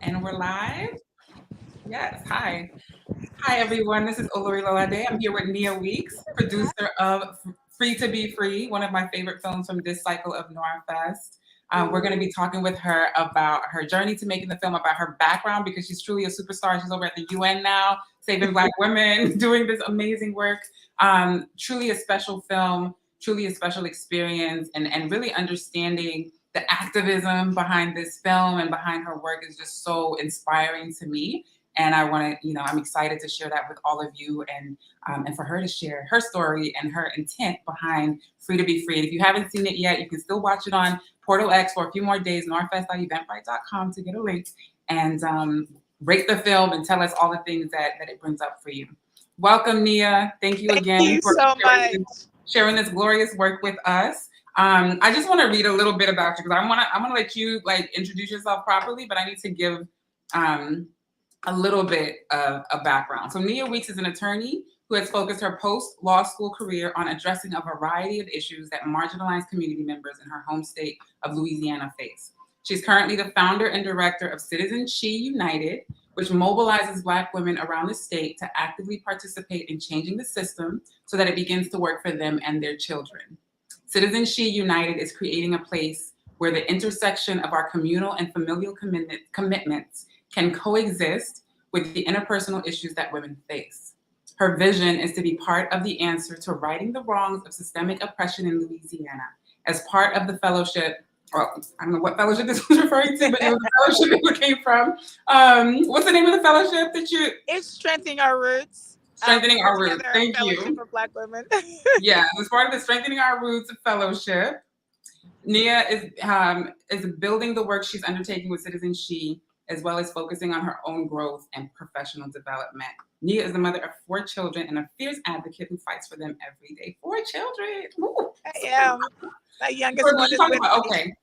And we're live? Yes. Hi. Hi, everyone. This is Olori Lolade. I'm here with Nia Weeks, producer of Free to Be Free, one of my favorite films from this cycle of Noir Fest. We're going to be talking with her about her journey to making the film, about her background, because she's truly a superstar. She's over at the UN now, saving Black women, doing this amazing work. Truly a special film, truly a special experience, and really understanding the activism behind this film and behind her work is just so inspiring to me. And I want to, I'm excited to share that with all of you and for her to share her story and her intent behind Free to Be Free. And if you haven't seen it yet, you can still watch it on Portal X for a few more days, norfest.eventbrite.com to get a link and rate the film and tell us all the things that it brings up for you. Welcome, Nia. Thank you again Thank you for so much. sharing this glorious work with us. I just want to read a little bit about you because I'm gonna let you introduce yourself properly, but I need to give a little bit of a background. So Nia Weeks is an attorney who has focused her post-law school career on addressing a variety of issues that marginalized community members in her home state of Louisiana face. She's currently the founder and director of Citizen She United, which mobilizes Black women around the state to actively participate in changing the system so that it begins to work for them and their children. Citizen She United is creating a place where the intersection of our communal and familial commitments can coexist with the interpersonal issues that women face. Her vision is to be part of the answer to righting the wrongs of systemic oppression in Louisiana. As part of the fellowship, well, I don't know what fellowship this was referring to, but it was the fellowship it came from. What's the name of the fellowship that you? It's Strengthening Our Roots. Strengthening Our Roots. Thank Fellowship you. for Black women. Yeah, as part of the Strengthening Our Roots fellowship, Nia is building the work she's undertaking with Citizen She, as well as focusing on her own growth and professional development. Nia is the mother of 4 children and a fierce advocate who fights for them every day. 4 children. Ooh. I am. My youngest one is with me. Okay.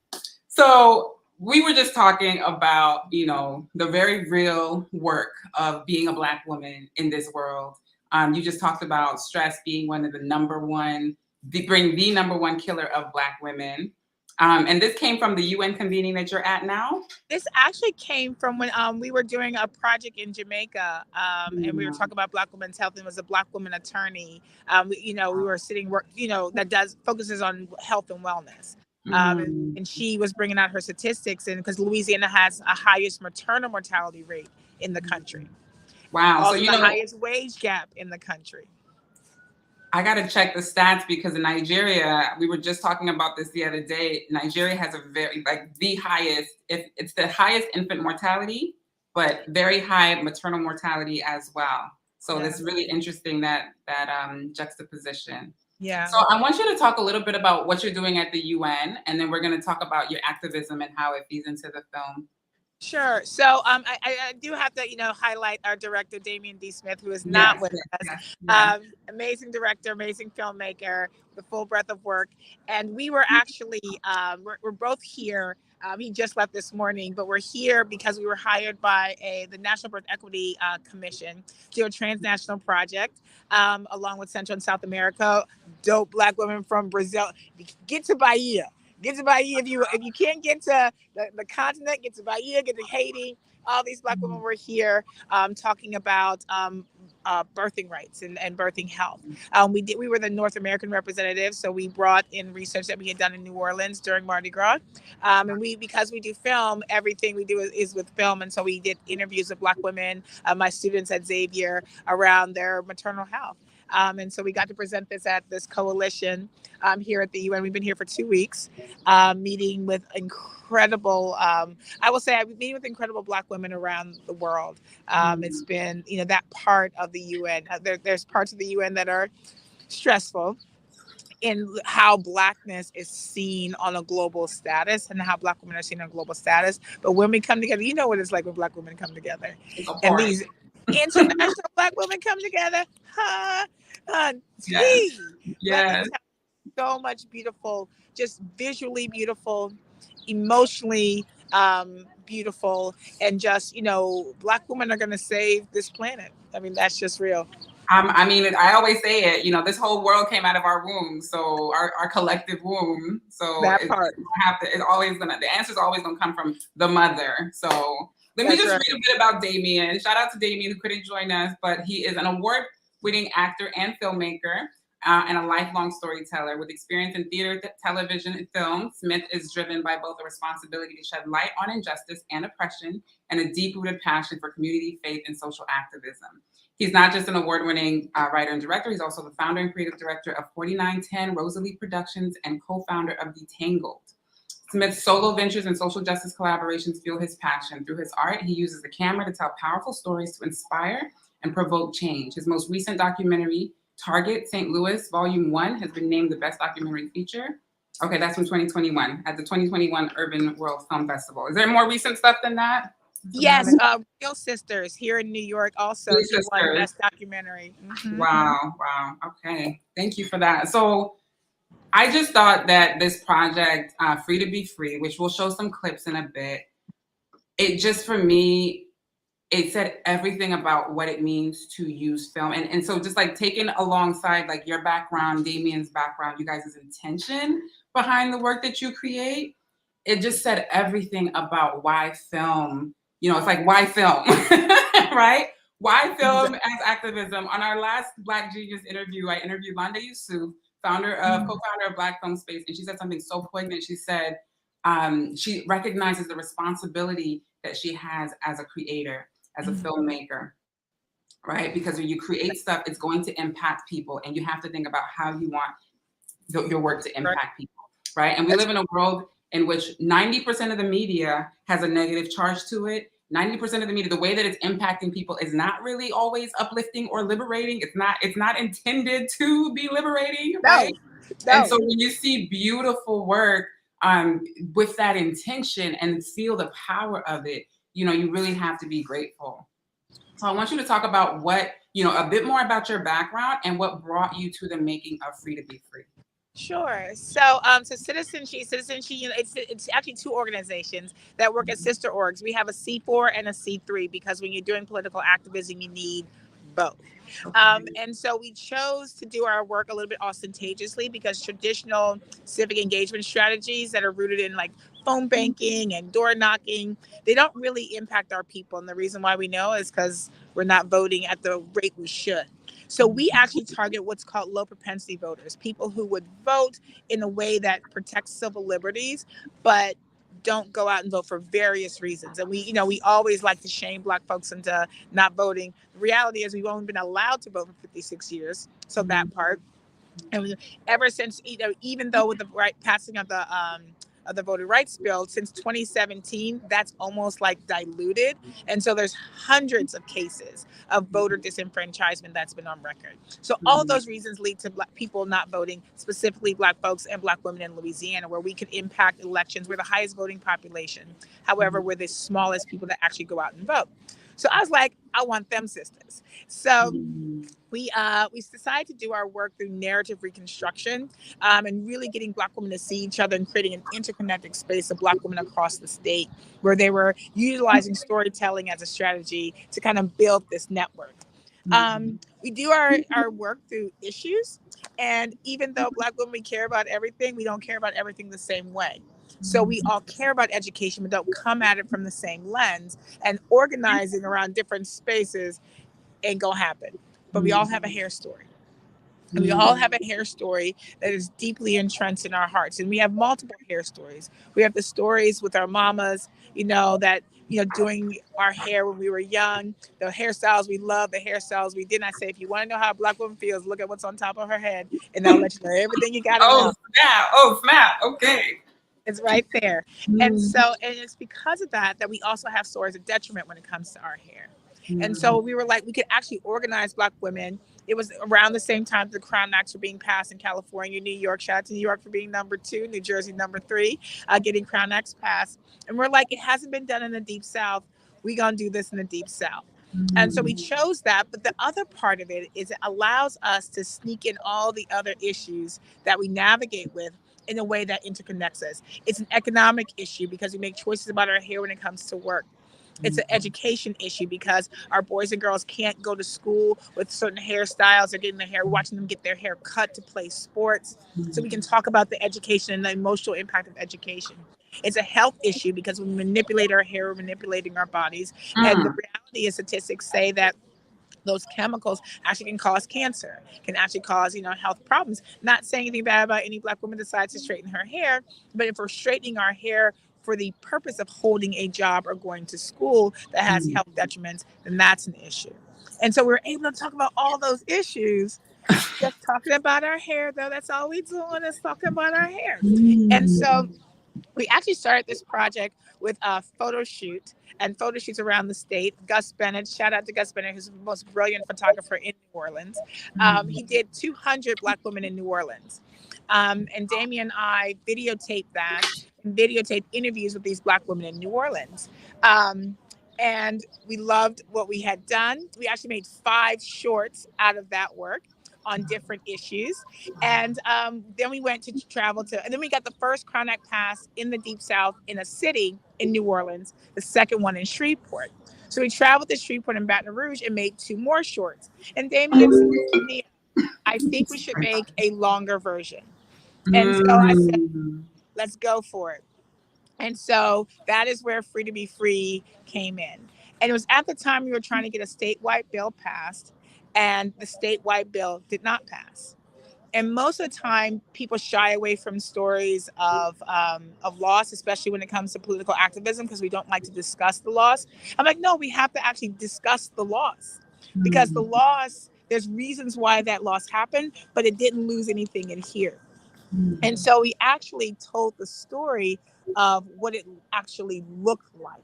So we were just talking about, the very real work of being a Black woman in this world. You just talked about stress being one of the number one killer of Black women. And this came from the UN convening that you're at now? This actually came from when we were doing a project in Jamaica, and we were talking about Black women's health, and it was a Black woman attorney. We were sitting work, that focuses on health and wellness. And she was bringing out her statistics, and because Louisiana has a highest maternal mortality rate in the country. Wow. Also the highest wage gap in the country. I got to check the stats because in Nigeria, we were just talking about this the other day. Nigeria has a very, the highest, it's the highest infant mortality, but very high maternal mortality as well. So It's really interesting that juxtaposition. Yeah. So I want you to talk a little bit about what you're doing at the UN, and then we're going to talk about your activism and how it feeds into the film. Sure. So I do have to, highlight our director, Damien D. Smith, who is not with us. Yes. Amazing director, amazing filmmaker, the full breadth of work. And we were actually, we're both here. He just left this morning, but we're here because we were hired by the National Birth Equity Commission to do a transnational project along with Central and South America. Dope Black women from Brazil. Get to Bahia. Get to Bahia. If you can't get to the continent, get to Bahia, get to Haiti. All these Black women were here talking about birthing rights and birthing health. We were the North American representatives, so we brought in research that we had done in New Orleans during Mardi Gras. And because we do film, everything we do is with film. And so we did interviews with Black women, my students at Xavier, around their maternal health. And so we got to present this at this coalition here at the UN. We've been here for 2 weeks, meeting with incredible, I've been meeting with incredible Black women around the world. It's been, that part of the UN. There's parts of the UN that are stressful in how Blackness is seen on a global status and how Black women are seen on a global status. But when we come together, you know what it's like when Black women come together. And these international Black women come together. Yes. So much beautiful, just visually beautiful, emotionally beautiful, and just, Black women are going to save this planet. I mean, that's just real. I always say it, this whole world came out of our womb. So our collective womb. So that part. The answer's always going to come from the mother. So Let me just read a bit about Damien. Shout out to Damien, who couldn't join us, but he is an award-winning actor and filmmaker. And a lifelong storyteller with experience in theater, television, and film. Smith is driven by both a responsibility to shed light on injustice and oppression and a deep-rooted passion for community, faith, and social activism. He's not just an award-winning writer and director, he's also the founder and creative director of 4910 Rosalie Productions and co-founder of Detangled. Smith's solo ventures and social justice collaborations fuel his passion. Through his art, he uses the camera to tell powerful stories to inspire and provoke change. His most recent documentary, Target St. Louis Volume 1, has been named the best documentary feature. Okay, that's from 2021 at the 2021 Urban World Film Festival. Is there more recent stuff than that? Yes, Real Sisters here in New York also won Best Documentary. Mm-hmm. Wow. Okay, thank you for that. So I just thought that this project, Free to Be Free, which we'll show some clips in a bit, it just, for me, it said everything about what it means to use film. And so just like taking alongside like your background, Damien's background, you guys' intention behind the work that you create, it just said everything about why film, it's like, why film, right? Why film as activism? On our last Black Genius interview, I interviewed Londa Yusuf, co-founder of Black Film Space, and she said something so poignant. She said she recognizes the responsibility that she has as a creator, as a filmmaker, right? Because when you create stuff, it's going to impact people, and you have to think about how you want your work to impact people, right? And we live in a world in which 90% of the media has a negative charge to it. 90% of the media, the way that it's impacting people is not really always uplifting or liberating. It's not intended to be liberating, right? No. And so when you see beautiful work with that intention and feel the power of it, you really have to be grateful. So I want you to talk about a bit more about your background and what brought you to the making of Free to Be Free. Sure. So Citizen She, it's actually two organizations that work as sister orgs. We have a C4 and a C3 because when you're doing political activism, you need both. And so we chose to do our work a little bit ostentatiously because traditional civic engagement strategies that are rooted in like phone banking and door knocking, they don't really impact our people. And the reason why we know is because we're not voting at the rate we should. So we actually target what's called low propensity voters, people who would vote in a way that protects civil liberties, but don't go out and vote for various reasons. And we always like to shame Black folks into not voting. The reality is we've only been allowed to vote for 56 years. So that part. And ever since, even though with the passing of the voting rights bill since 2017, that's almost like diluted. And so there's hundreds of cases of voter disenfranchisement that's been on record. So all of those reasons lead to Black people not voting, specifically Black folks and Black women in Louisiana, where we could impact elections. We're the highest voting population. However, we're the smallest people that actually go out and vote. So I was like, I want them sisters. So we decided to do our work through narrative reconstruction and really getting Black women to see each other and creating an interconnected space of Black women across the state where they were utilizing storytelling as a strategy to kind of build this network. We do our work through issues. And even though Black women, we care about everything, we don't care about everything the same way. So we all care about education, but don't come at it from the same lens, and organizing around different spaces ain't gonna happen. But we all have a hair story. And we all have a hair story that is deeply entrenched in our hearts. And we have multiple hair stories. We have the stories with our mamas, doing our hair when we were young, the hairstyles we love, the hairstyles we didn't. I say, if you want to know how a Black woman feels, look at what's on top of her head, and that'll let you know everything you got to know. Oh, snap. Okay. It's right there. And it's because of that we also have stories of detriment when it comes to our hair. And so we were like, we could actually organize Black women. It was around the same time the Crown Acts were being passed in California, New York. Shout out to New York for being number 2, New Jersey number 3, getting Crown Acts passed. And we're like, it hasn't been done in the Deep South. We're going to do this in the Deep South. And so we chose that. But the other part of it is it allows us to sneak in all the other issues that we navigate with in a way that interconnects us. It's an economic issue because we make choices about our hair when it comes to work. It's an education issue because our boys and girls can't go to school with certain hairstyles. They're getting their hair, watching them get their hair cut to play sports. So we can talk about the education and the emotional impact of education. It's a health issue because when we manipulate our hair, we're manipulating our bodies. And the reality is statistics say that those chemicals actually can cause cancer, can actually cause, health problems. Not saying anything bad about any Black woman decides to straighten her hair, but if we're straightening our hair for the purpose of holding a job or going to school that has health detriments, then that's an issue. And so we're able to talk about all those issues, just talking about our hair, though. That's all we doing is talking about our hair. And so we actually started this project with a photo shoot and photo shoots around the state. Gus Bennett, shout out to Gus Bennett, who's the most brilliant photographer in New Orleans. He did 200 Black women in New Orleans. And Damien and I videotaped that and videotaped interviews with these Black women in New Orleans. And we loved what we had done. We actually made 5 shorts out of that work on different issues. And then we went to travel to, and then we got the first Crown Act pass in the Deep South in a city in New Orleans, the second one in Shreveport. So we traveled to Shreveport and Baton Rouge and made 2 more shorts. And Damien said to me, I think we should make a longer version. And so I said, let's go for it. And so that is where Free to Be Free came in. And it was at the time we were trying to get a statewide bill passed, and the statewide bill did not pass. And most of the time, people shy away from stories of loss, especially when it comes to political activism, because we don't like to discuss the loss. I'm like, no, we have to actually discuss the loss, because the loss, there's reasons why that loss happened, but it didn't lose anything in here. And so we actually told the story of what it actually looked like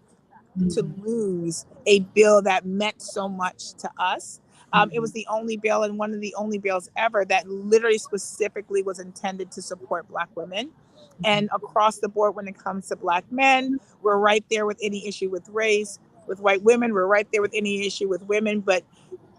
to lose a bill that meant so much to us. It was the only bill, and one of the only bills ever, that literally specifically was intended to support Black women. And across the board, when it comes to Black men, we're right there with any issue with race. With white women, we're right there with any issue with women. But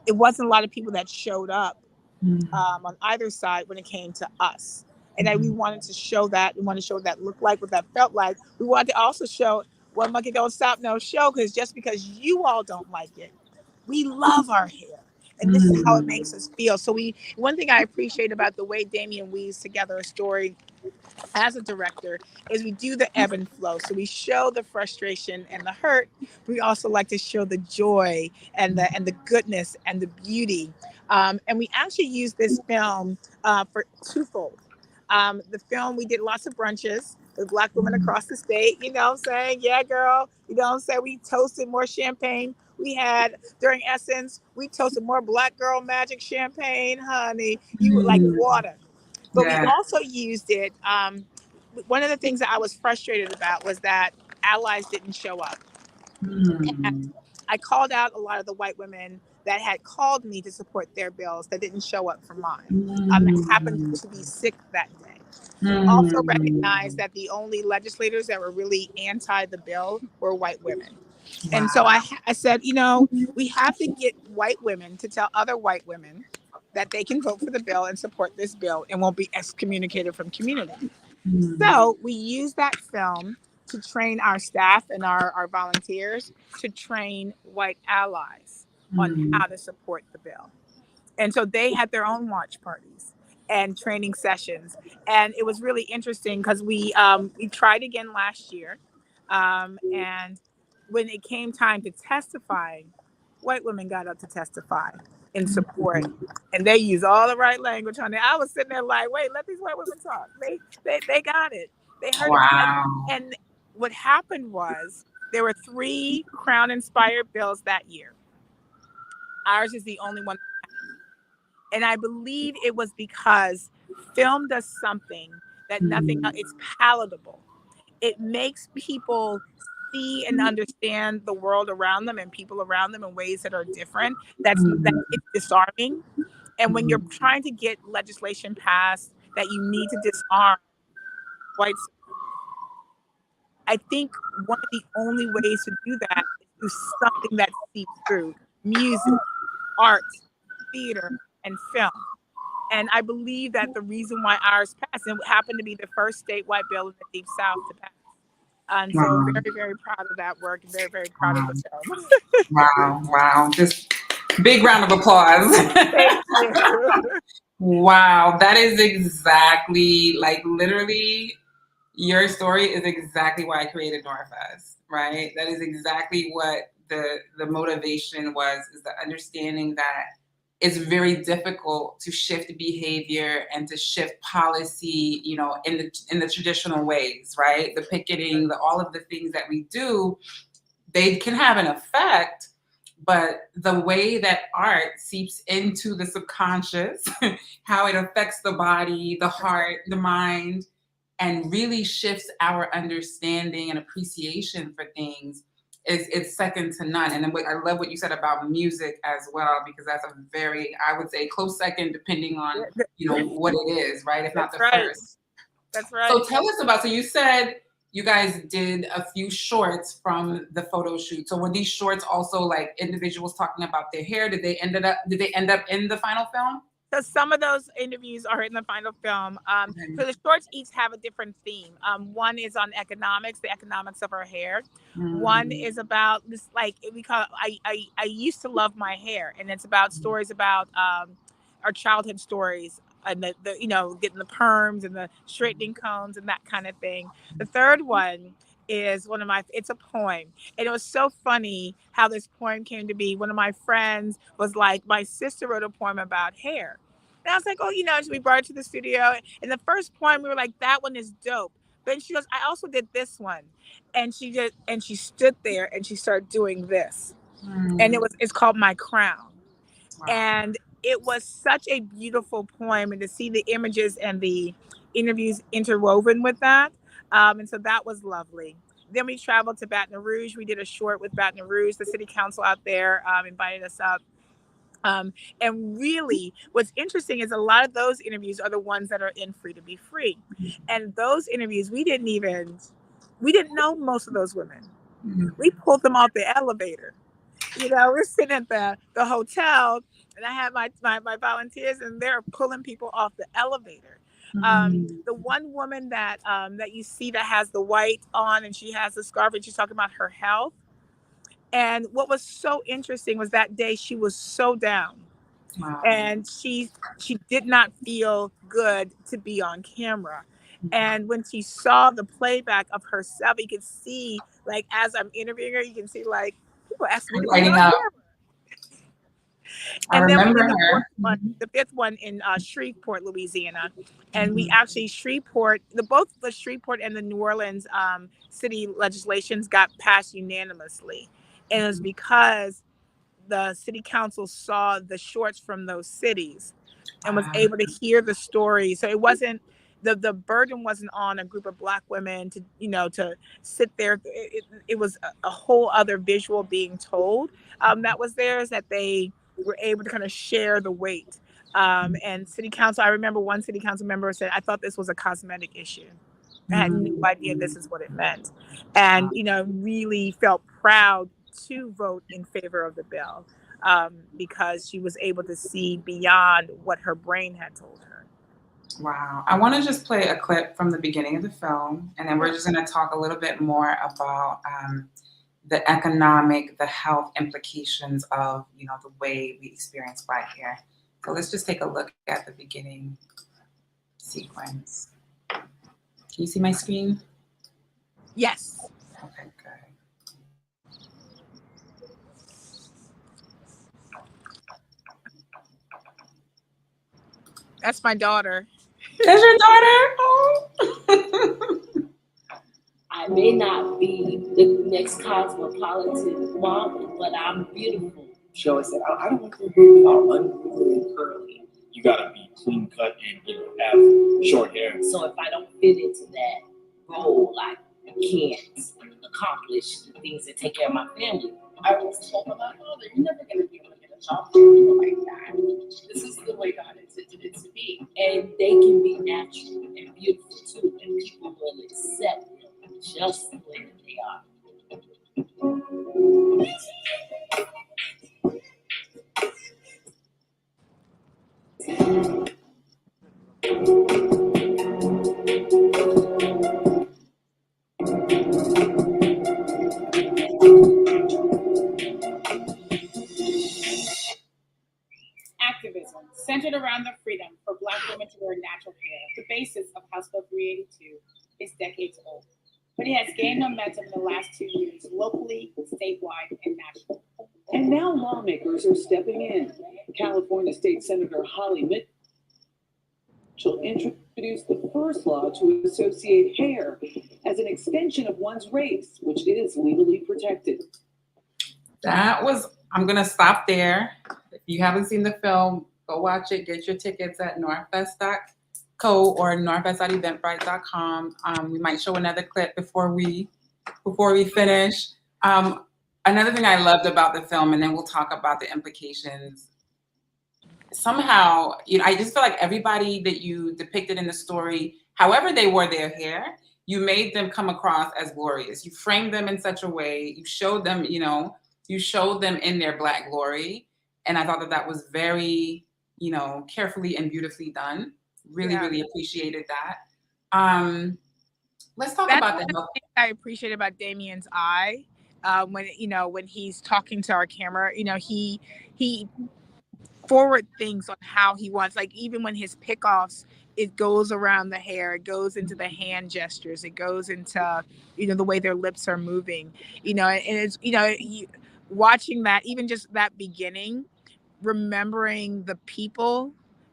it wasn't a lot of people that showed up on either side when it came to us. And we wanted to show that. We wanted to show what that looked like, what that felt like. We wanted to also show what Monkey Don't Stop No Show, because just because you all don't like it, we love our hair. And this is how it makes us feel. So one thing I appreciate about the way Damien weaves together a story as a director is we do the ebb and flow. So we show the frustration and the hurt. We also like to show the joy and the goodness and the beauty. And we actually use this film for twofold. The film, we did lots of brunches with Black women across the state. You know what I'm saying? Yeah, girl. You know what I'm saying? We toasted more champagne. We had, during Essence, we toasted more Black Girl Magic champagne, honey. You were like water. But we also used it. One of the things that I was frustrated about was that allies didn't show up. And I called out a lot of the white women that had called me to support their bills that didn't show up for mine. That happened to be sick that day. Also recognized that the only legislators that were really anti the bill were white women. And so I said, we have to get white women to tell other white women that they can vote for the bill and support this bill and won't be excommunicated from community. So we use that film to train our staff and our volunteers to train white allies on how to support the bill. And so they had their own watch parties and training sessions. And it was really interesting because we tried again last year. And when it came time to testify, white women got up to testify in support. And they use all the right language on it. I was sitting there like, wait, let these white women talk. They got it. They heard it. And what happened was there were 3 Crown-inspired bills that year. Ours is the only one. And I believe it was because film does something that nothing else, it's palatable. It makes people see and understand the world around them and people around them in ways that are different. That it's disarming. And when you're trying to get legislation passed that you need to disarm whites, I think one of the only ways to do that is through something that seeps through music, art, theater, and film. And I believe that the reason why ours passed, and it happened to be the first statewide bill in the Deep South to pass. And so very, very proud of that work and very, very proud of the film. Wow. Just big round of applause. Thank you. Wow. That is exactly, like, literally, Your story is exactly why I created NOIR Fest, right? That is exactly what the motivation was, is the understanding that it's very difficult to shift behavior and to shift policy, you know, in the traditional ways, right? The picketing, all of the things that we do, they can have an effect, but the way that art seeps into the subconscious, how it affects the body, the heart, the mind, and really shifts our understanding and appreciation for things is it's second to none. And then I love what you said about music as well, because that's a very, I would say, close second, depending on, you know, what it is, right? If not the first. That's right. So tell us about, so you said you guys did a few shorts from the photo shoot. So were these shorts also like individuals talking about their hair? Did they end up in the final film? So some of those interviews are in the final film. So the shorts each have a different theme. One is on economics, the economics of her hair. One is about this, like we call it, I used to love my hair, and it's about stories about our childhood stories, and the you know, getting the perms and the straightening combs and that kind of thing. The third one is it's a poem, and it was so funny how this poem came to be. One of my friends was like, my sister wrote a poem about hair, and I was like, oh, you know, so we brought it to the studio, and the first poem we were like, that one is dope. Then she goes, I also did this one, and she stood there and she started doing this, and it's called My Crown. Wow. And it was such a beautiful poem, and to see the images and the interviews interwoven with that. And so that was lovely. Then we traveled to Baton Rouge. We did a short with Baton Rouge. The city council out there invited us up. And really, what's interesting is a lot of those interviews are the ones that are in Free to Be Free. And those interviews, we didn't know most of those women. We pulled them off the elevator. You know, we're sitting at the hotel, and I have my volunteers, and they're pulling people off the elevator. The one woman that you see that has the white on, and she has the scarf, and she's talking about her health. And what was so interesting was that day she was so down. Wow. And she did not feel good to be on camera. And when she saw the playback of herself, you could see, like, as I'm interviewing her, you can see, like, people ask me to be on camera. And then we did the fifth one in Shreveport, Louisiana. And we actually, both the Shreveport and the New Orleans city legislations got passed unanimously. And it was because the city council saw the shorts from those cities and was able to hear the story. So it wasn't, the burden wasn't on a group of Black women to, you know, to sit there. It was a whole other visual being told that was theirs, that they were able to kind of share the weight. And city council, I remember one city council member said, I thought this was a cosmetic issue. I had no idea this is what it meant. And, you know, really felt proud to vote in favor of the bill because she was able to see beyond what her brain had told her. Wow. I want to just play a clip from the beginning of the film, and then we're just going to talk a little bit more about the economic, the health implications of, you know, the way we experience Black hair. So let's just take a look at the beginning sequence. Can you see my screen? Yes. Okay, good. That's my daughter. That's your daughter? Oh. I may not be the next cosmopolitan model, but I'm beautiful. She always said, I don't want your hair all unruly and curly. You gotta be clean cut and, you know, have short hair. So if I don't fit into that role, like, I can't accomplish the things that take care of my family. I was told by my father, you're never gonna be able to get a job like that. This is the way God intended it to be. And they can be natural and beautiful too, and people will accept them just the way that they are. Activism centered around the freedom for Black women to wear natural hair, the basis of House Bill 382, is decades gained momentum in the last 2 years, locally, statewide, and nationally. And now lawmakers are stepping in. California State Senator Holly Mitchell introduced the first law to associate hair as an extension of one's race, which is legally protected. I'm going to stop there. If you haven't seen the film, go watch it. Get your tickets at noirfest.co or noirfest.eventbrite.com. We might show another clip before we finish. Another thing I loved about the film, and then we'll talk about the implications. Somehow, I just feel like everybody that you depicted in the story, however they wore their hair, you made them come across as glorious. You framed them in such a way. You showed them, you showed them in their Black glory. And I thought that was very, carefully and beautifully done. Really, really appreciated that. Let's talk about that. I appreciate about Damien's eye. When he's talking to our camera, he forward things on how he wants, like even when his pickoffs, it goes around the hair, it goes into the hand gestures, it goes into, the way their lips are moving, and it's, watching that, even just that beginning, remembering the people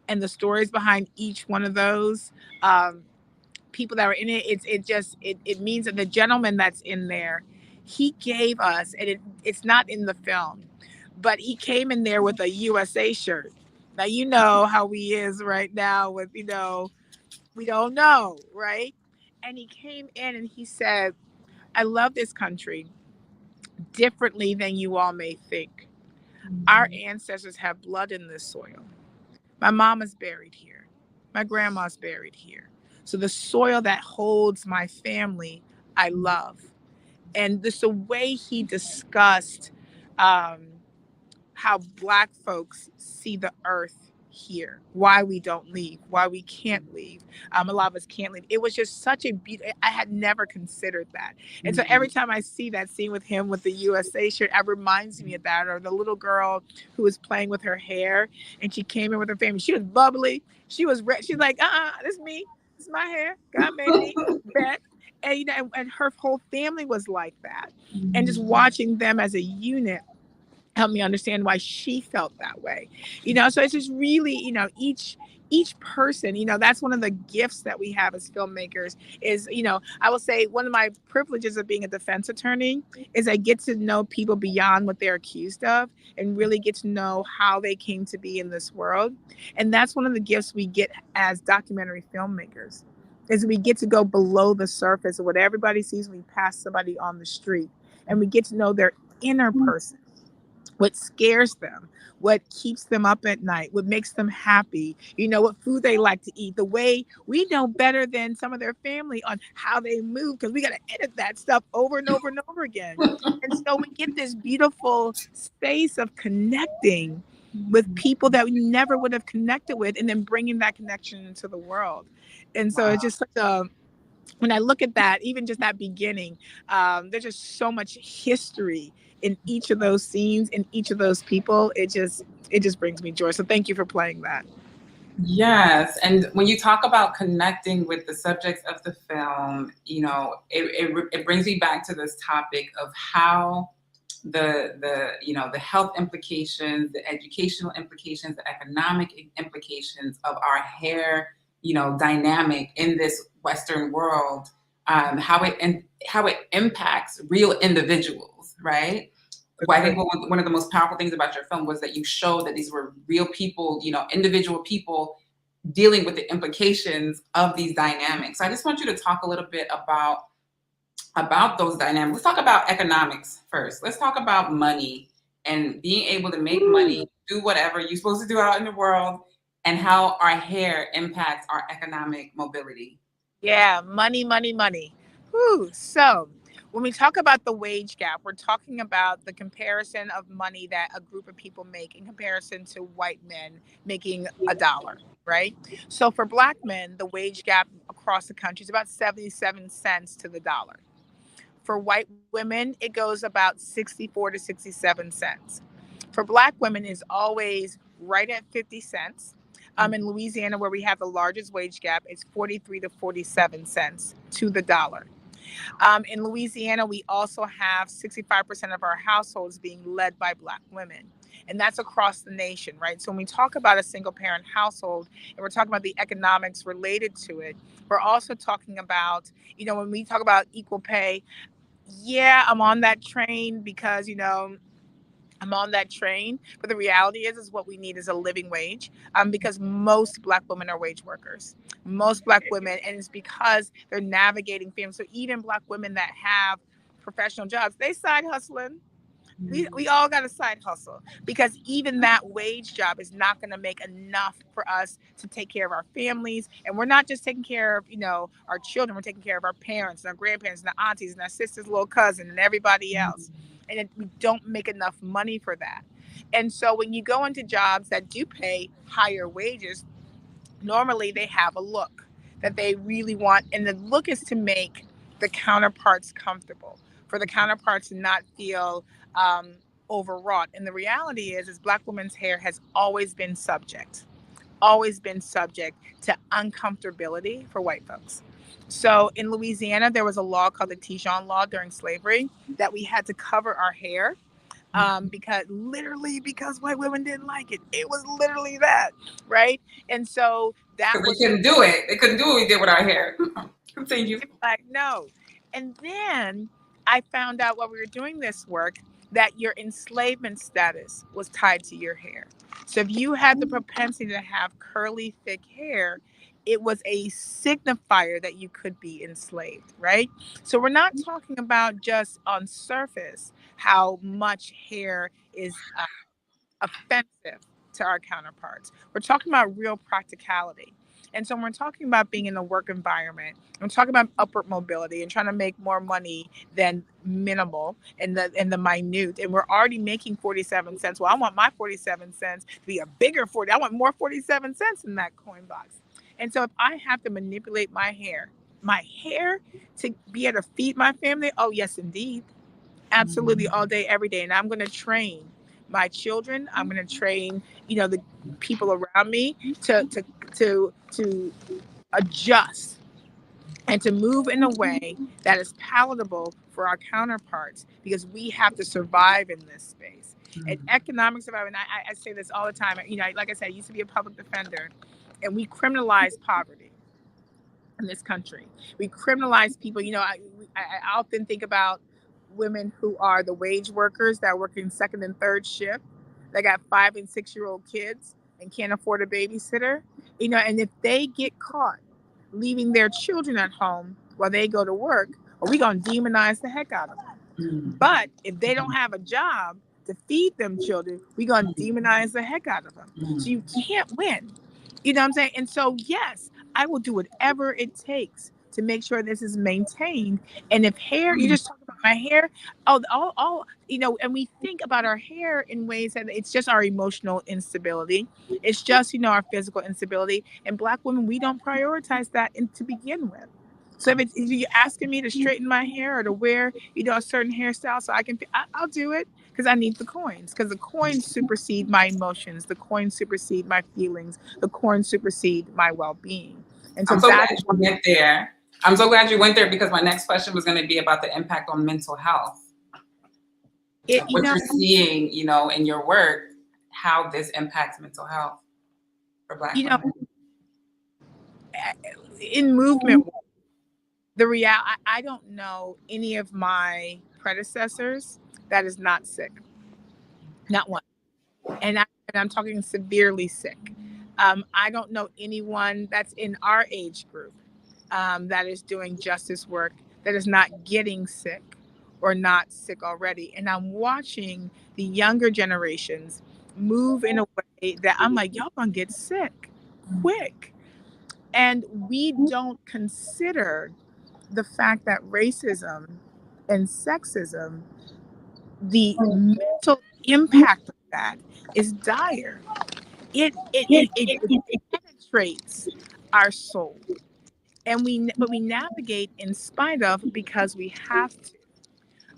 and the stories behind each one of those, people that were in it, it means that the gentleman that's in there, he gave us, and it's not in the film, but he came in there with a USA shirt. Now, you know how he is right now with, we don't know, right? And he came in and he said, I love this country differently than you all may think. Our ancestors have blood in this soil. My mama's buried here. My grandma's buried here. So the soil that holds my family, I love. And this, the way he discussed how Black folks see the earth here, why we don't leave, why we can't leave. A lot of us can't leave. It was just such a beautiful, I had never considered that. And so every time I see that scene with him with the USA shirt, it reminds me of that. Or the little girl who was playing with her hair and she came in with her family. She was bubbly. She was red. She's like, this is me. This is my hair. God made me. Bet. And her whole family was like that. And just watching them as a unit helped me understand why she felt that way. So it's just really, each person, that's one of the gifts that we have as filmmakers is, I will say one of my privileges of being a defense attorney is I get to know people beyond what they're accused of and really get to know how they came to be in this world. And that's one of the gifts we get as documentary filmmakers, is we get to go below the surface of what everybody sees when we pass somebody on the street, and we get to know their inner person, what scares them, what keeps them up at night, what makes them happy, what food they like to eat, the way we know better than some of their family on how they move, because we got to edit that stuff over and over and over again. And so we get this beautiful space of connecting with people that we never would have connected with, and then bringing that connection into the world. And so it's just such a, when I look at that, even just that beginning, there's just so much history in each of those scenes, in each of those people. It just brings me joy. So thank you for playing that. Yes, and when you talk about connecting with the subjects of the film, it brings me back to this topic of how the health implications, the educational implications, the economic implications of our hair, dynamic in this Western world, how it impacts real individuals, right? Well, I think one of the most powerful things about your film was that you showed that these were real people, individual people dealing with the implications of these dynamics. So I just want you to talk a little bit about those dynamics. Let's talk about economics first. Let's talk about money and being able to make money, do whatever you're supposed to do out in the world, and how our hair impacts our economic mobility. Yeah, money. Whew. So when we talk about the wage gap, we're talking about the comparison of money that a group of people make in comparison to white men making $1, right? So for Black men, the wage gap across the country is about 77 cents to the dollar. For white women, it goes about 64 to 67 cents. For Black women, it's always right at 50 cents. In Louisiana, where we have the largest wage gap, it's 43 to 47 cents to the dollar. In Louisiana, we also have 65% of our households being led by Black women. And that's across the nation, right? So when we talk about a single parent household and we're talking about the economics related to it, we're also talking about, when we talk about equal pay, yeah, I'm on that train because, I'm on that train. But the reality is what we need is a living wage, because most Black women are wage workers. Most Black women, and it's because they're navigating families. So even Black women that have professional jobs, they side hustling. We all got a side hustle, because even that wage job is not going to make enough for us to take care of our families. And we're not just taking care of, our children. We're taking care of our parents and our grandparents and our aunties and our sisters, little cousin, and everybody else. And we don't make enough money for that. And so when you go into jobs that do pay higher wages, normally they have a look that they really want. And the look is to make the counterparts comfortable, for the counterparts to not feel overwrought. And the reality is Black women's hair has always been subject to uncomfortability for white folks. So in Louisiana, there was a law called the Tijon Law during slavery that we had to cover our hair, because white women didn't like it. It was literally that, right? And so that was, they couldn't do it. They couldn't do what we did with our hair. Continue. Like, no. And then I found out while we were doing this work that your enslavement status was tied to your hair. So if you had the propensity to have curly, thick hair, it was a signifier that you could be enslaved, right? So we're not talking about just on surface how much hair is offensive to our counterparts. We're talking about real practicality. And so when we're talking about being in the work environment, I'm talking about upward mobility and trying to make more money than minimal and the minute. And we're already making 47 cents. Well, I want my 47 cents to be a bigger 40. I want more 47 cents in that coin box. And so if I have to manipulate my hair to be able to feed my family, oh yes, indeed. Absolutely, all day, every day. And I'm going to train my children. I'm going to train, the people around me to adjust and to move in a way that is palatable for our counterparts, because we have to survive in this space. And economic survival, and I say this all the time, like I said, I used to be a public defender, and we criminalize poverty in this country. We criminalize people. I often think about women who are the wage workers that work in second and third shift. They got 5 and 6 year old kids and can't afford a babysitter. And if they get caught leaving their children at home while they go to work, well, we're going to demonize the heck out of them. But if they don't have a job to feed them children, we're going to demonize the heck out of them. So you can't win. You know what I'm saying? And so, yes, I will do whatever it takes to make sure this is maintained. And if hair, you just talk about my hair, and we think about our hair in ways that it's just our emotional instability. It's just, our physical instability. And Black women, we don't prioritize that to begin with. So if you're asking me to straighten my hair or to wear, a certain hairstyle so I'll do it, because I need the coins, because the coins supersede my emotions. The coins supersede my feelings. The coins supersede my well-being. And so I'm so glad you went there. I'm so glad you went there, because my next question was going to be about the impact on mental health. What you're seeing, in your work, how this impacts mental health for Black women. In movement, I don't know any of my predecessors that is not sick. Not one. And I'm talking severely sick. I don't know anyone that's in our age group that is doing justice work that is not getting sick or not sick already. And I'm watching the younger generations move in a way that I'm like, y'all gonna get sick quick. And we don't consider the fact that racism and sexism, the mental impact of that is dire. It penetrates our soul, and but we navigate in spite of, because we have to.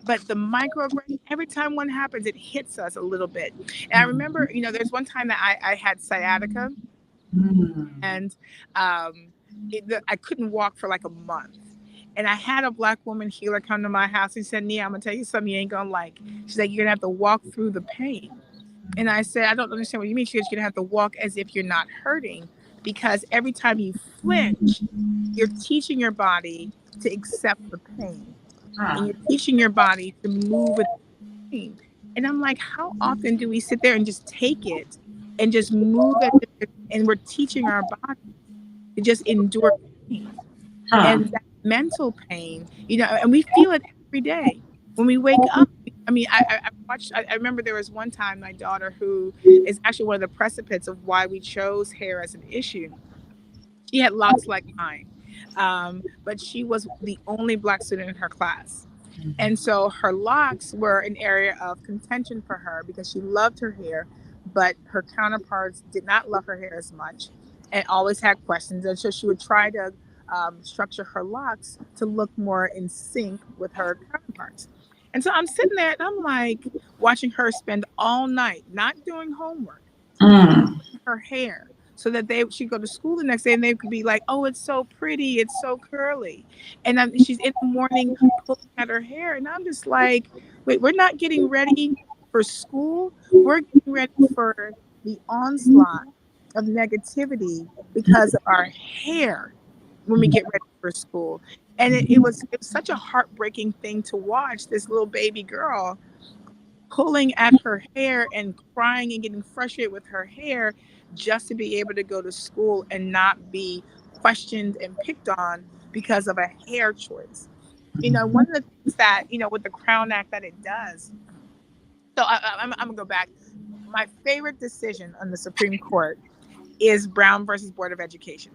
But the microaggression, every time one happens, it hits us a little bit. And I remember, there's one time that I had sciatica, and I couldn't walk for like a month. And I had a Black woman healer come to my house and said, Nia, I'm going to tell you something you ain't going to like. She's like, you're going to have to walk through the pain. And I said, I don't understand what you mean. She goes, you're going to have to walk as if you're not hurting, because every time you flinch, you're teaching your body to accept the pain. And you're teaching your body to move with pain. And I'm like, how often do we sit there and just take it and just move as if, and we're teaching our body to just endure pain and that mental pain, and we feel it every day when we wake up. I mean, I remember there was one time my daughter, who is actually one of the precipices of why we chose hair as an issue. She had locks like mine, but she was the only Black student in her class. And so her locks were an area of contention for her because she loved her hair, but her counterparts did not love her hair as much and always had questions. And so she would try to structure her locks to look more in sync with her counterparts. And so I'm sitting there and I'm like watching her spend all night not doing homework, her hair, so that she'd go to school the next day and they could be like, oh, it's so pretty, it's so curly. And she's in the morning pulling at her hair. And I'm just like, wait, we're not getting ready for school. We're getting ready for the onslaught of negativity because of our hair when we get ready for school. And it was such a heartbreaking thing to watch, this little baby girl pulling at her hair and crying and getting frustrated with her hair just to be able to go to school and not be questioned and picked on because of a hair choice. One of the things that, with the Crown Act that it does. So I'm going to go back. My favorite decision on the Supreme Court is Brown versus Board of Education.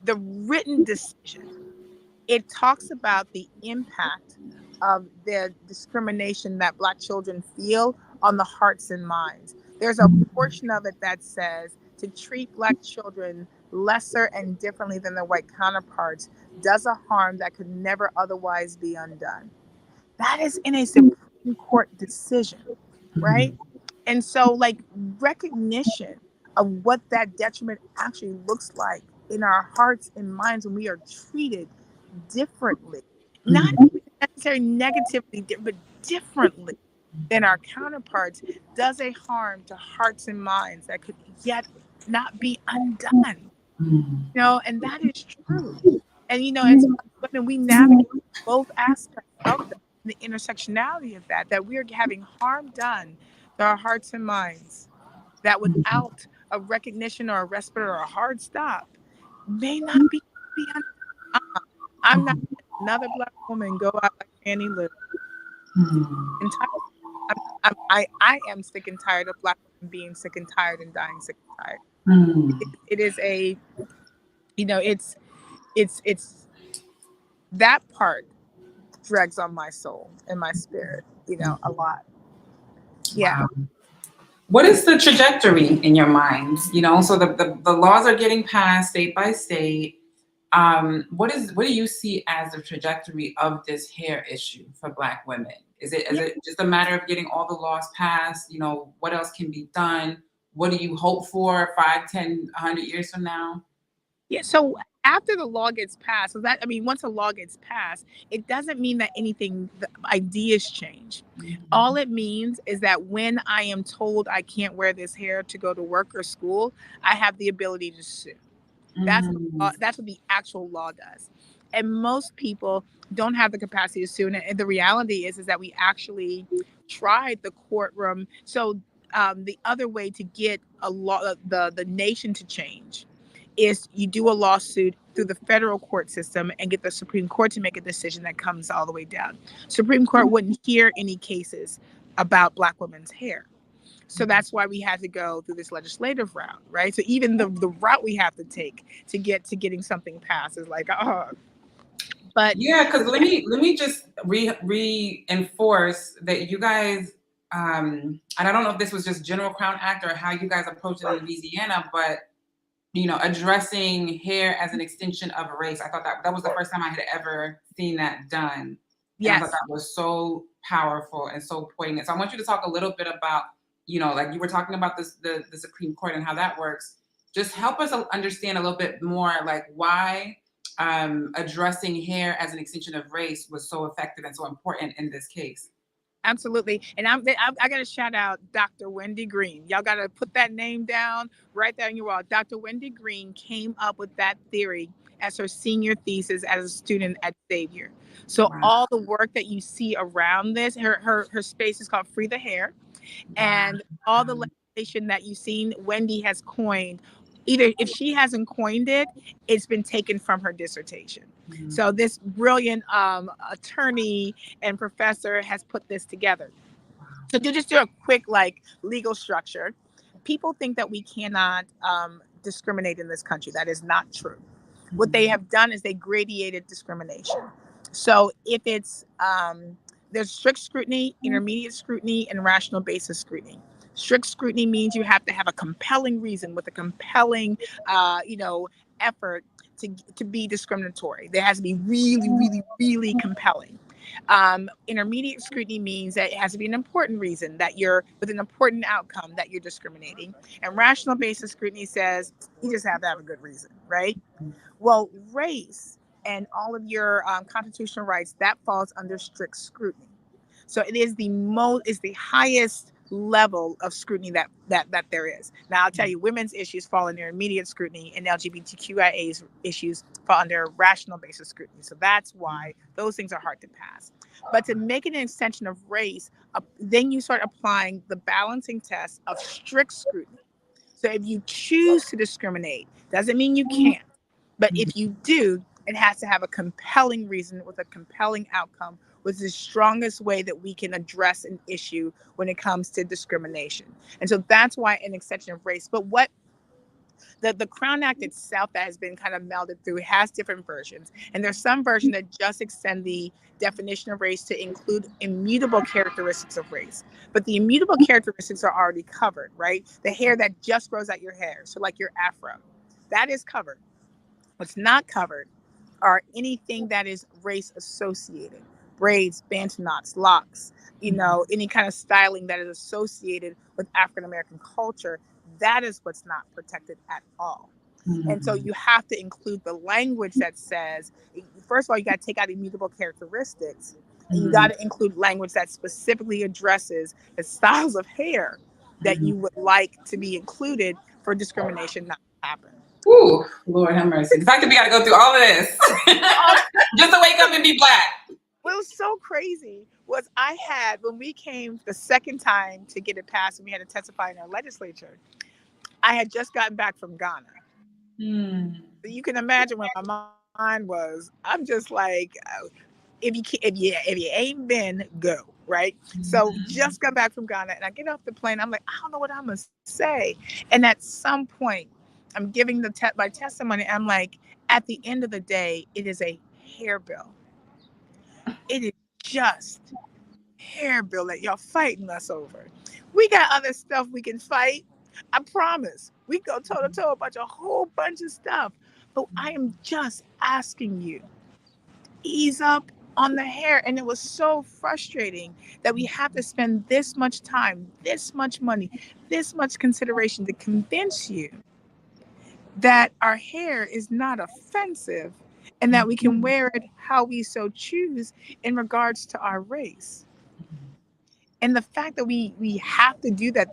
The written decision, it talks about the impact of the discrimination that Black children feel on the hearts and minds. There's a portion of it that says to treat Black children lesser and differently than their white counterparts does a harm that could never otherwise be undone. That is in a Supreme Court decision, right? And so, like, recognition of what that detriment actually looks like in our hearts and minds when we are treated differently, not necessarily negatively, but differently than our counterparts, does a harm to hearts and minds that could yet not be undone. And that is true. And as women, we navigate both aspects of that, the intersectionality of that we are having harm done to our hearts and minds that without a recognition or a respite or a hard stop may not be undone. I'm not another Black woman go out like Fannie Lou. I am sick and tired of Black women being sick and tired and dying sick and tired. It is it's that part drags on my soul and my spirit, a lot. Yeah. Wow. What is the trajectory in your mind? So the laws are getting passed state by state. What do you see as the trajectory of this hair issue for Black women? Is it just a matter of getting all the laws passed? What else can be done? What do you hope for 5, 10, 100 years from now? Yeah. So after the law gets passed, once a law gets passed, it doesn't mean that the ideas change. All it means is that when I am told I can't wear this hair to go to work or school, I have the ability to sue. That's what the actual law does. And most people don't have the capacity to sue. And the reality is that we actually tried the courtroom. So the other way to get a law, the nation to change, is you do a lawsuit through the federal court system and get the Supreme Court to make a decision that comes all the way down. Supreme Court wouldn't hear any cases about Black women's hair. So that's why we had to go through this legislative route, right? So even the route we have to take to getting something passed is like, but yeah, because let me just reinforce that you guys, and I don't know if this was just General Crown Act or how you guys approached it in Louisiana, but addressing hair as an extension of race. I thought that was the first time I had ever seen that done. Yes. And I thought that was so powerful and so poignant. So I want you to talk a little bit about, like you were talking about the Supreme Court and how that works. Just help us understand a little bit more, like why addressing hair as an extension of race was so effective and so important in this case. Absolutely. And I got to shout out Dr. Wendy Green. Y'all got to put that name down right there in your wall. Dr. Wendy Green came up with that theory as her senior thesis as a student at Xavier. So Wow. all the work that you see around this, her space is called Free the Hair. And all the legislation that you've seen, Wendy has coined. Either if she hasn't coined it, it's been taken from her dissertation. Mm-hmm. So this brilliant attorney and professor has put this together. So to just do a quick legal structure, people think that we cannot discriminate in this country. That is not true. Mm-hmm. What they have done is they gradated discrimination. So if it's there's strict scrutiny, intermediate scrutiny, and rational basis scrutiny. Strict scrutiny means you have to have a compelling reason with a compelling, effort to be discriminatory. There has to be really, really, really compelling. Intermediate scrutiny means that it has to be an important reason that you're with an important outcome that you're discriminating. And rational basis scrutiny says you just have to have a good reason, right? Well, race and all of your constitutional rights, that falls under strict scrutiny. So it is the highest level of scrutiny that there is. Now I'll tell you, women's issues fall under immediate scrutiny, and LGBTQIA's issues fall under rational basis scrutiny. So that's why those things are hard to pass. But to make it an extension of race, then you start applying the balancing test of strict scrutiny. So if you choose to discriminate, doesn't mean you can't. But if you do, it has to have a compelling reason with a compelling outcome, was the strongest way that we can address an issue when it comes to discrimination. And so that's why an extension of race. But what the Crown Act itself that has been kind of melded through, it has different versions. And there's some version that just extend the definition of race to include immutable characteristics of race. But the immutable characteristics are already covered, right? The hair that just grows out your hair, so like your afro, that is covered. What's not covered are anything that is race associated. Braids, bantu knots, locks, any kind of styling that is associated with African American culture, that is what's not protected at all. Mm-hmm. And so you have to include the language that says, first of all, you got to take out immutable characteristics. And you got to include language that specifically addresses the styles of hair that you would like to be included for discrimination not to happen. Ooh, Lord have mercy. The fact that we got to go through all of this just to wake up and be Black. What was so crazy was when we came the second time to get it passed and we had to testify in our legislature, I had just gotten back from Ghana. So you can imagine where my mind was. I'm just like, if you ain't been, go, right? So just got back from Ghana and I get off the plane. I'm like, I don't know what I'm going to say. And at some point, I'm giving my testimony. I'm like, at the end of the day, it is a hair bill. It is just hair bill that y'all fighting us over. We got other stuff we can fight. I promise. We go toe to toe about a whole bunch of stuff. But I am just asking you, ease up on the hair. And it was so frustrating that we have to spend this much time, this much money, this much consideration to convince you that our hair is not offensive and that we can wear it how we so choose in regards to our race. And the fact that we have to do that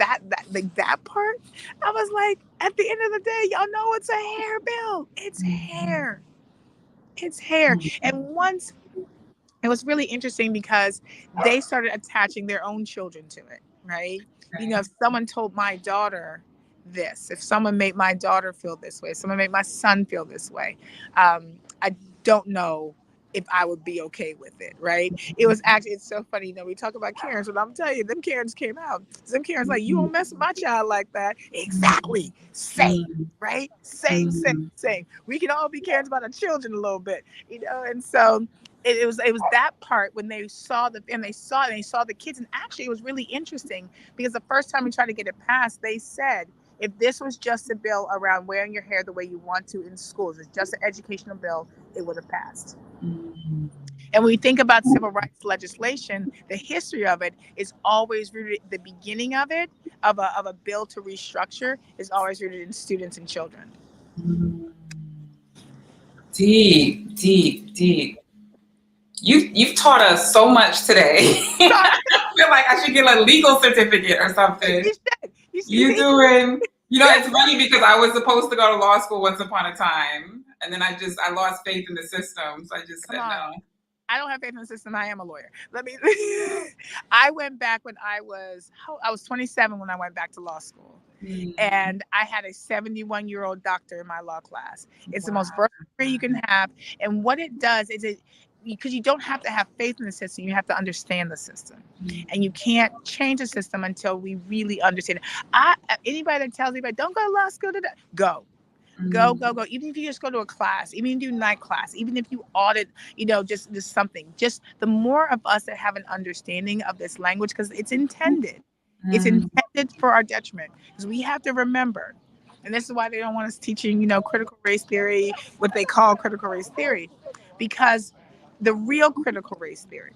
part, I was like, at the end of the day, y'all know it's a hair bill. It's hair. It's hair. And once, it was really interesting because they started attaching their own children to it, right? If someone told my daughter this, if someone made my daughter feel this way, if someone made my son feel this way, I don't know if I would be okay with it, right? It's so funny, we talk about Karens, but I'm telling you, them Karens came out. Some Karens like, you don't mess with my child like that. Exactly. Same, right? Same. We can all be Karens about our children a little bit, and so it was that part when they saw the kids. And actually it was really interesting because the first time we tried to get it passed, they said, if this was just a bill around wearing your hair the way you want to in schools, it's just an educational bill, it would have passed. And when we think about civil rights legislation, the history of it is always rooted, the beginning of it, of a bill to restructure, is always rooted in students and children. Deep, deep, deep. You've taught us so much today. I feel like I should get a legal certificate or something. You doing? You know, it's funny because I was supposed to go to law school once upon a time, and then I lost faith in the system, so I just said no. I don't have faith in the system. I am a lawyer. I went back when I was 27 when I went back to law school. And I had a 71-year-old doctor in my law class. It's the most versatile degree you can have. And what it does is because you don't have to have faith in the system, you have to understand the system. And you can't change the system until we really understand it. Anybody that tells anybody, don't go to law school today, go. Go. Even if you just go to a class, even if you do night class, even if you audit, just something. Just the more of us that have an understanding of this language, because it's intended. It's intended for our detriment. Because we have to remember, and this is why they don't want us teaching, critical race theory, what they call critical race theory, because the real critical race theory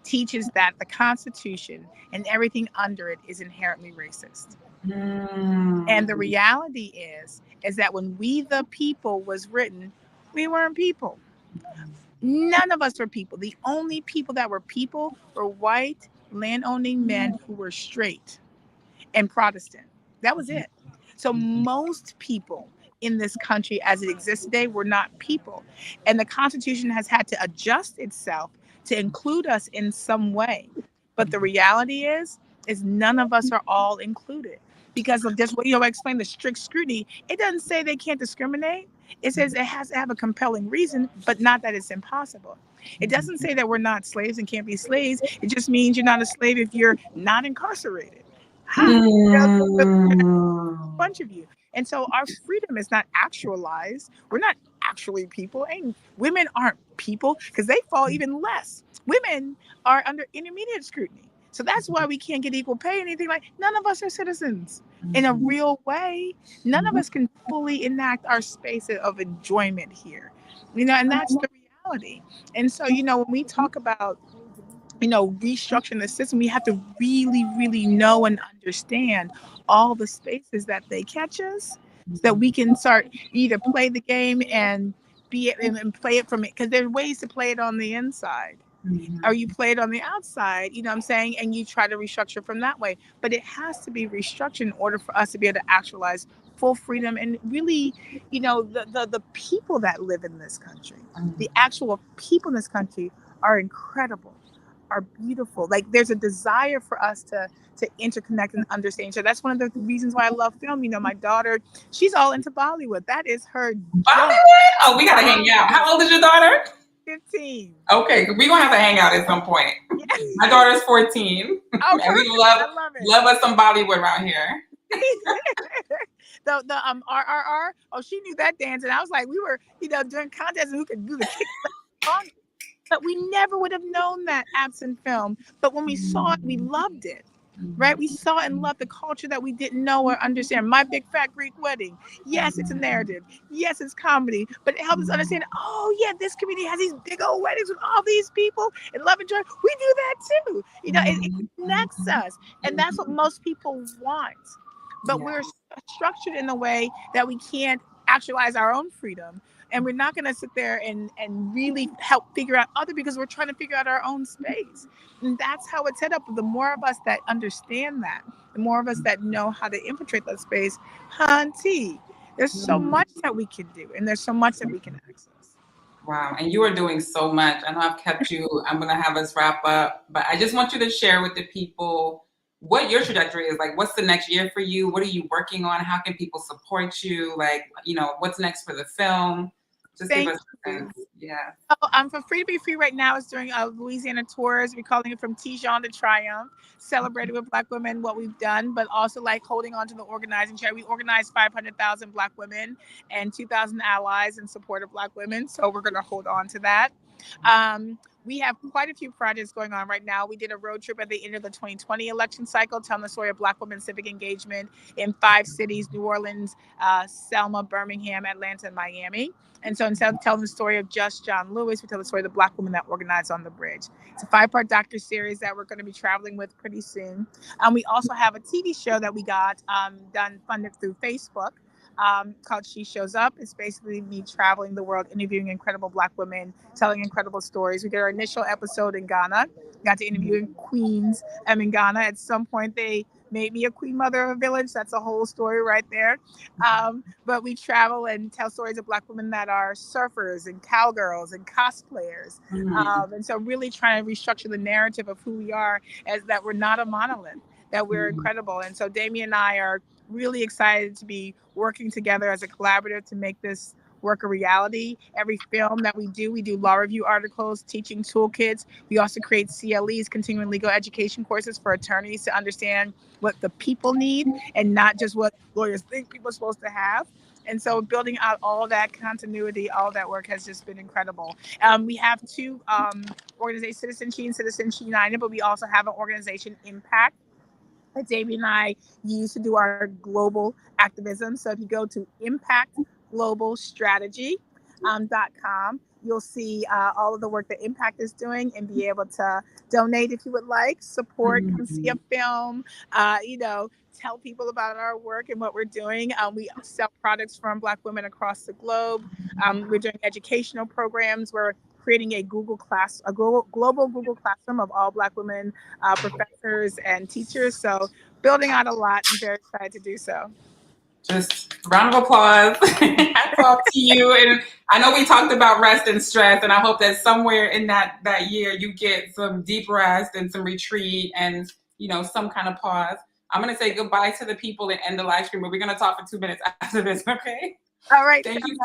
teaches that the Constitution and everything under it is inherently racist. And the reality is that when We the People was written, we weren't people. None of us were people. The only people that were people were white land-owning men who were straight and Protestant. That was it. So most people in this country as it exists today were not people. And the Constitution has had to adjust itself to include us in some way. But the reality is none of us are all included. Because of just what I explained, the strict scrutiny, it doesn't say they can't discriminate. It says it has to have a compelling reason, but not that it's impossible. It doesn't say that we're not slaves and can't be slaves. It just means you're not a slave if you're not incarcerated. A bunch of you. And so our freedom is not actualized. We're not actually people. Women aren't people because they fall even less. Women are under intermediate scrutiny. So that's why we can't get equal pay, anything like. None of us are citizens in a real way. None of us can fully enact our space of enjoyment here, and that's the reality. And so, when we talk about, restructuring the system, we have to really, really know and understand all the spaces that they catch us so that we can start either play the game and play it from it. Because there's ways to play it on the inside. Or you play it on the outside, and you try to restructure from that way. But it has to be restructured in order for us to be able to actualize full freedom and really, the people that live in this country, the actual people in this country are incredible, are beautiful. Like there's a desire for us to interconnect and understand. So that's one of the reasons why I love film. My daughter, she's all into Bollywood. That is her Bollywood? Oh, we gotta hang out. How old is your daughter? 15. Okay, we're gonna have to hang out at some point. My daughter's 14. Oh, and we love us some Bollywood around here. the RRR. Oh, she knew that dance, and I was like, we were, doing contests and who could do the kick song. But we never would have known that absent film. But when we saw it, we loved it. Right? We saw and loved the culture that we didn't know or understand. My Big Fat Greek Wedding. Yes, it's a narrative. Yes, it's comedy. But it helps us understand, oh, yeah, this community has these big old weddings with all these people and love and joy. We do that too. It connects us. And that's what most people want. But we're structured in a way that we can't actualize our own freedom. And we're not going to sit there and really help figure out other, because we're trying to figure out our own space. And that's how it's set up. The more of us that understand that, the more of us that know how to infiltrate that space, there's so much that we can do. And there's so much that we can access. Wow. And you are doing so much. I know I've kept you. I'm going to have us wrap up. But I just want you to share with the people what your trajectory is. Like, what's the next year for you? What are you working on? How can people support you? Like, what's next for the film? Just give us a sense. Yeah. For Free to Be Free right now is doing Louisiana tours. We're calling it From Tijon to Triumph, celebrating with Black women what we've done, but also like holding on to the organizing chair. We organized 500,000 Black women and 2,000 allies in support of Black women. So we're going to hold on to that. We have quite a few projects going on right now. We did a road trip at the end of the 2020 election cycle, telling the story of Black women civic engagement in 5 cities: New Orleans, Selma, Birmingham, Atlanta, and Miami. And so instead of telling the story of just John Lewis, we tell the story of the Black women that organized on the bridge. It's a 5-part docuseries that we're going to be traveling with pretty soon. We also have a TV show that we got funded through Facebook. called She Shows Up. It's basically me traveling the world, interviewing incredible Black women, telling incredible stories. We did our initial episode in Ghana, got to interview queens in Ghana. At some point, they made me a queen mother of a village. That's a whole story right there. But we travel and tell stories of Black women that are surfers and cowgirls and cosplayers. And so really trying to restructure the narrative of who we are, as that we're not a monolith, that we're incredible. And so Damien and I are really excited to be working together as a collaborative to make this work a reality. Every film that we do law review articles, teaching toolkits. We also create CLEs, continuing legal education courses for attorneys to understand what the people need and not just what lawyers think people are supposed to have. And so building out all that continuity, all that work has just been incredible. We have two organizations, Citizen She and Citizen She United, but we also have an organization, Impact, that Damien and I use to do our global activism. So if you go to impactglobalstrategy.com, you'll see all of the work that Impact is doing and be able to donate if you would like, support, come see a film, tell people about our work and what we're doing. We sell products from Black women across the globe. We're doing educational programs. We're creating a global Google Classroom of all Black women professors and teachers. So building out a lot. I'm very excited to do so. Just round of applause. Hats off to you. And I know we talked about rest and stress, and I hope that somewhere in that year you get some deep rest and some retreat and, some kind of pause. I'm going to say goodbye to the people and end the live stream, but we're going to talk for 2 minutes after this, okay? All right. Thank you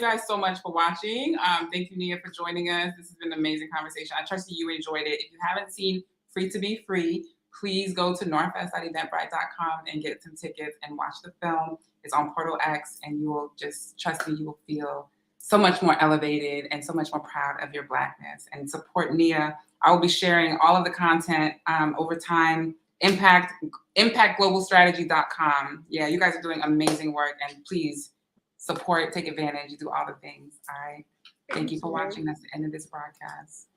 guys so much for watching. Thank you, Nia, for joining us. This has been an amazing conversation. I trust that you enjoyed it. If you haven't seen Free to Be Free, please go to noirfest.eventbrite.com and get some tickets and watch the film. It's on Portal X, and you will just, trust me, you will feel so much more elevated and so much more proud of your Blackness. And support Nia. I will be sharing all of the content over time. Impactglobalstrategy.com. Yeah, you guys are doing amazing work, and please support, take advantage, do all the things. All right. Thank you for watching. That's the end of this broadcast.